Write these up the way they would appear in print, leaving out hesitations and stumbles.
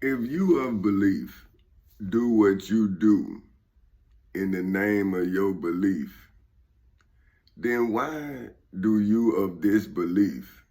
If you of belief, do what you do in the name of your belief, then why do you of this belief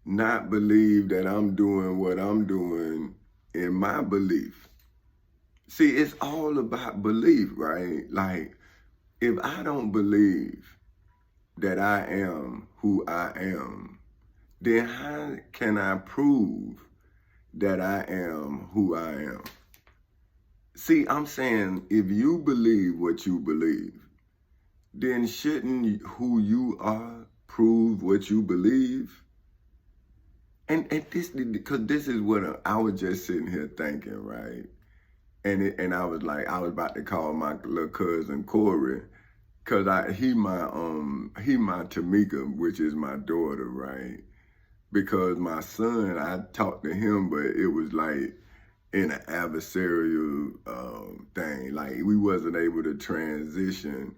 not believe that I'm doing what I'm doing in my belief? See, it's all about belief, right? Like, if I don't believe that I am who I am, then how can I prove that I am who I am? See, I'm saying if you believe what you believe, then shouldn't who you are prove what you believe? And this, because this is what I was just sitting here thinking, right? And I was like, I was about to call my little cousin Corey, cause he my Tamika, which is my daughter, right? Because my son, I talked to him, but it was like in an adversarial thing. Like we wasn't able to transition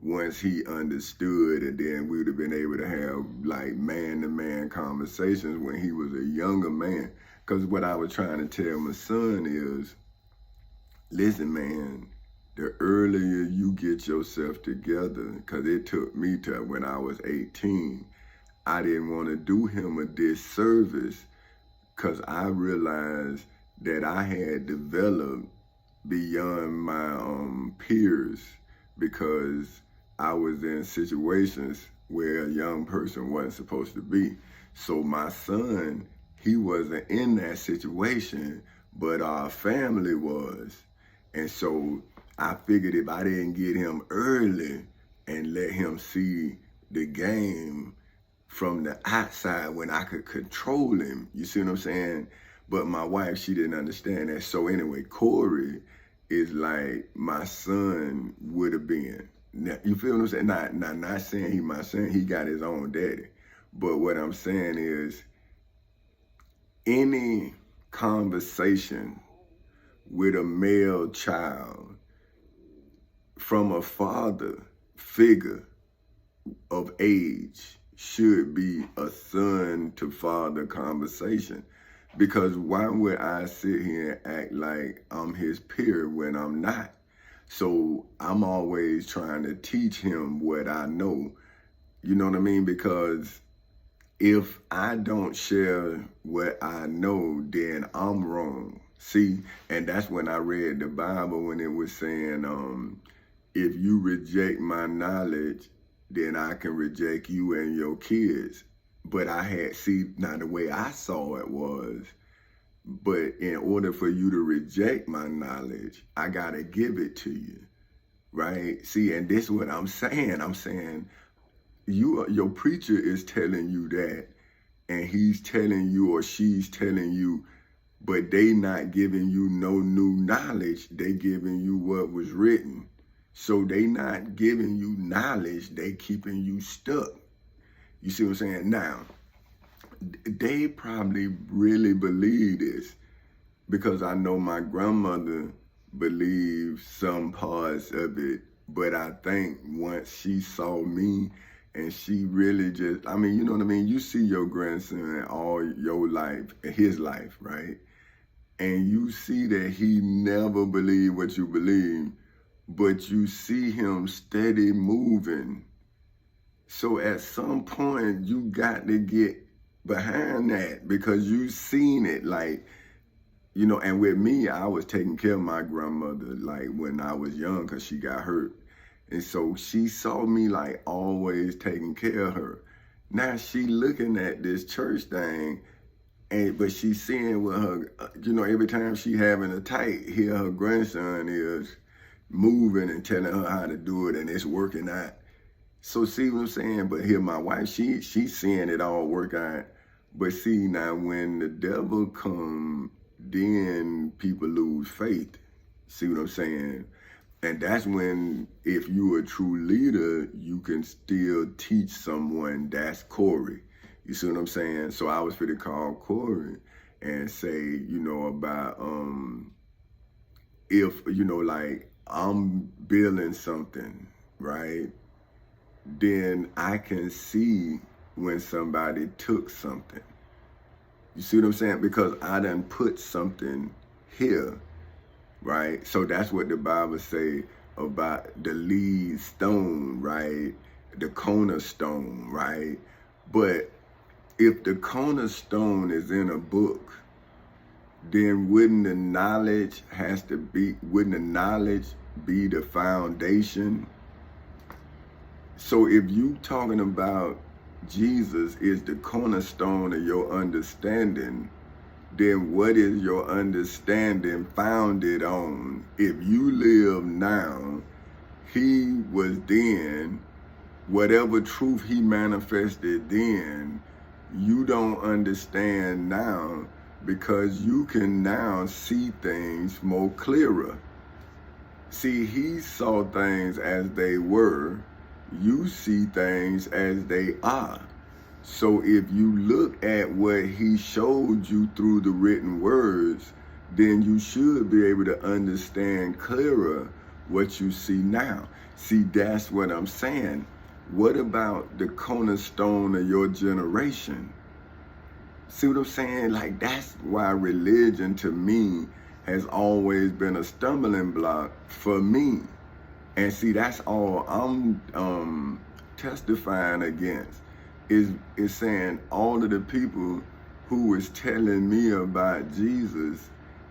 once he understood, and then we would have been able to have like man-to-man conversations when he was a younger man. Because what I was trying to tell my son is, listen, man, the earlier you get yourself together, because it took me to when I was 18, I didn't want to do him a disservice because I realized that I had developed beyond my peers because I was in situations where a young person wasn't supposed to be. So my son, he wasn't in that situation, but our family was. And so I figured if I didn't get him early and let him see the game from the outside when I could control him, you see what I'm saying? But my wife, she didn't understand that. So anyway, Corey is like my son would have been. Now, you feel what I'm saying? Not saying he my son, he got his own daddy. But what I'm saying is any conversation with a male child from a father figure of age should be a son to father conversation. Because why would I sit here and act like I'm his peer when I'm not? So I'm always trying to teach him what I know. You know what I mean? Because if I don't share what I know, then I'm wrong. See, and that's when I read the Bible when it was saying, if you reject my knowledge, then I can reject you and your kids. But now the way I saw it was, but in order for you to reject my knowledge, I gotta give it to you, right? See, and this is what I'm saying. I'm saying your preacher is telling you that, and he's telling you or she's telling you, but they not giving you no new knowledge. They giving you what was written. So they not giving you knowledge. They keeping you stuck. You see what I'm saying? Now, they probably really believe this because I know my grandmother believed some parts of it, but I think once she saw me and she really just, I mean, you know what I mean? You see your grandson all your life, his life, right? And you see that he never believed what you believe, but you see him steady moving. So at some point, you got to get behind that because you seen it. Like, you know, and with me, I was taking care of my grandmother like when I was young because she got hurt. And so she saw me like always taking care of her. Now she looking at this church thing, but she's seeing what her, you know, every time she having a tight, here her grandson is moving and telling her how to do it and it's working out. So see what I'm saying? But here my wife, she's seeing it all work out. But see, now when the devil come, then people lose faith. See what I'm saying? And that's when, if you're a true leader, you can still teach someone. That's Corey. You see what I'm saying? So I was fit to call Corey and say, you know, about if, you know, like I'm building something, right? Then I can see when somebody took something. You see what I'm saying? Because I done put something here, right? So that's what the Bible say about the lead stone, right? The cornerstone, right? But if the cornerstone is in a book, then wouldn't the knowledge be the foundation? So if you talking about Jesus is the cornerstone of your understanding, then what is your understanding founded on? If you live now, he was then, whatever truth he manifested then, you don't understand now because you can now see things more clearer. See, he saw things as they were. You see things as they are. So if you look at what he showed you through the written words, then you should be able to understand clearer what you see now. See, that's what I'm saying. What about the cornerstone of your generation? See what I'm saying? Like, that's why religion to me has always been a stumbling block for me. And see, that's all I'm testifying against is saying all of the people who is telling me about Jesus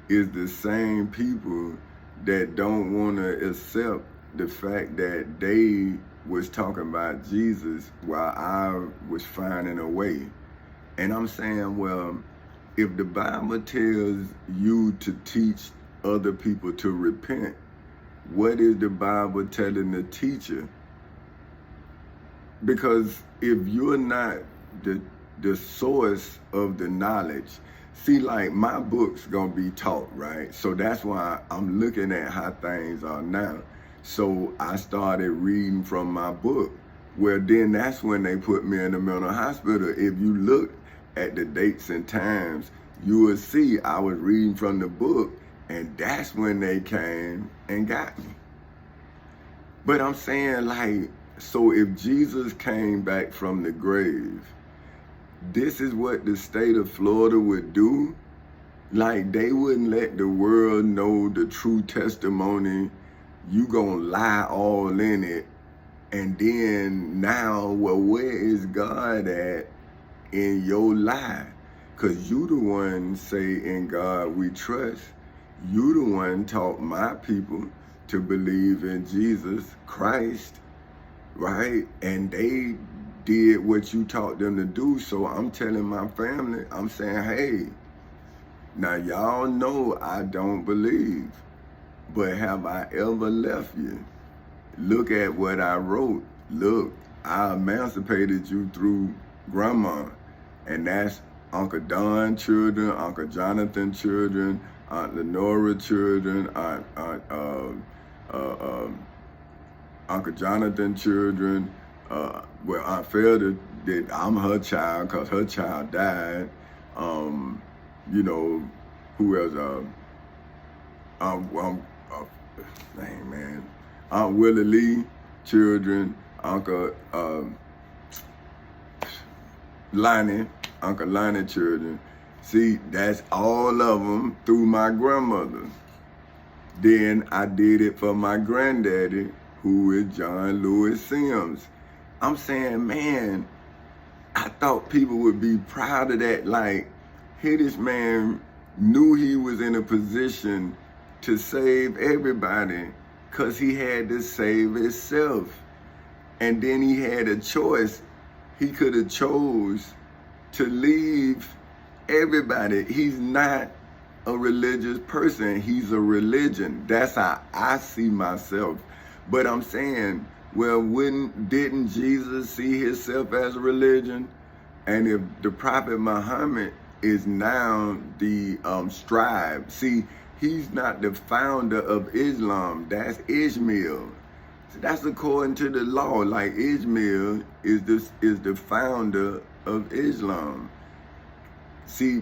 is the same people that don't want to accept the fact that they was talking about Jesus while I was finding a way. And I'm saying, well, if the Bible tells you to teach other people to repent, what is the Bible telling the teacher? Because if you're not the source of the knowledge, see, like, my book's gonna be taught, right? So that's why I'm looking at how things are now. So I started reading from my book. Well, then that's when they put me in the mental hospital. If you look at the dates and times, you will see I was reading from the book, and that's when they came and got me. But I'm saying, like, so if Jesus came back from the grave, this is what the state of Florida would do? Like, they wouldn't let the world know the true testimony. You gonna lie all in it. And then now, well, where is God at in your lie? Because you the one say, in God we trust. You the one taught my people to believe in Jesus Christ, right? And they did what you taught them to do. So I'm telling my family, I'm saying, hey, now y'all know I don't believe, but have I ever left you? Look at what I wrote. Look, I emancipated you through grandma, and that's Uncle Don children, Uncle Jonathan children, Aunt Lenora children, Uncle Jonathan children. Well, Aunt Felda did. I'm her child because her child died. You know, who else? Dang, man. Aunt Willie Lee children, Uncle Lonnie, Uncle Lonnie children. See, that's all of them through my grandmother. Then I did it for my granddaddy, who is John Lewis Sims. I'm saying, man, I thought people would be proud of that. Like, here this man knew he was in a position to save everybody because he had to save himself. And then he had a choice. He could have chose to leave everybody. He's not a religious person. He's a religion. That's how I see myself. But I'm saying, well, didn't Jesus see himself as a religion? And if the Prophet Muhammad is now the scribe, see, he's not the founder of Islam. That's Ishmael. So that's according to the law. Like, Ishmael is the founder of Islam. See,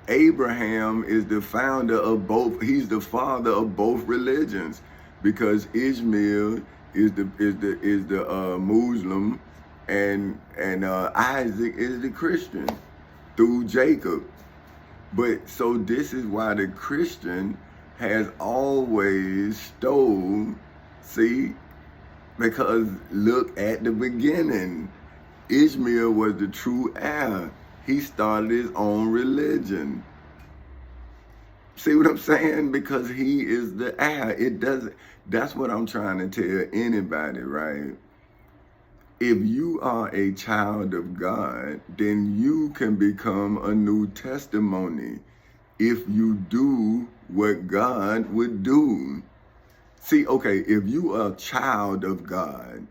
Abraham is the founder of both. He's the father of both religions, because Ishmael is the Muslim, and Isaac is the Christian through Jacob. But so this is why the Christian has always stole, see, because look at the beginning. Ishmael was the true heir. He started his own religion. See what I'm saying? Because he is the heir. It doesn't, that's what I'm trying to tell anybody, right? If you are a child of God, then you can become a new testimony if you do what God would do. See, okay, if you are a child of God,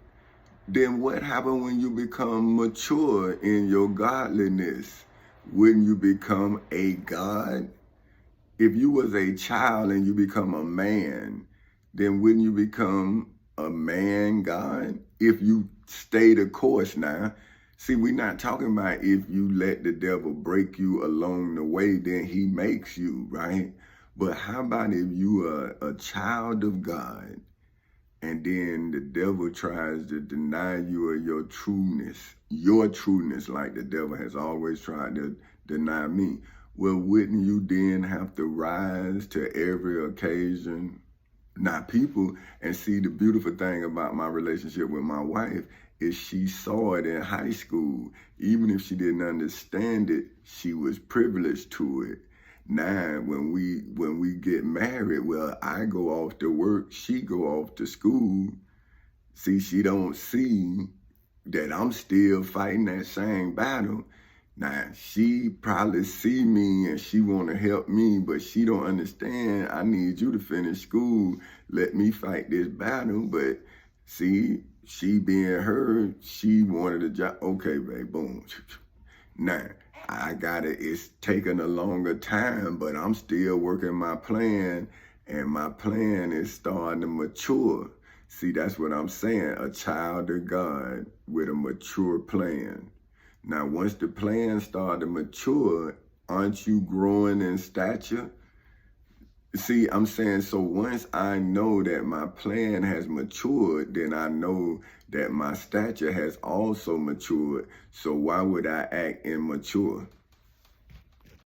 then what happens when you become mature in your godliness? Wouldn't you become a God? If you was a child and you become a man, then wouldn't you become a man God? If you stay the course now. See, we're not talking about if you let the devil break you along the way, then he makes you, right? But how about if you are a child of God and then the devil tries to deny you of your trueness, like the devil has always tried to deny me? Well, wouldn't you then have to rise to every occasion? Not people. And see, the beautiful thing about my relationship with my wife is she saw it in high school. Even if she didn't understand it, she was privileged to it. Now, when we get married, well, I go off to work, she go off to school. See, she don't see that I'm still fighting that same battle. Now, she probably see me and she want to help me, but she don't understand I need you to finish school. Let me fight this battle. But see, she being her, she wanted a job. Okay, babe, boom. Now, I got it. It's taking a longer time, but I'm still working my plan, and my plan is starting to mature. See, that's what I'm saying. A child of God with a mature plan. Now, once the plan started to mature, aren't you growing in stature? See, I'm saying, so once I know that my plan has matured, then I know that my stature has also matured. So why would I act immature?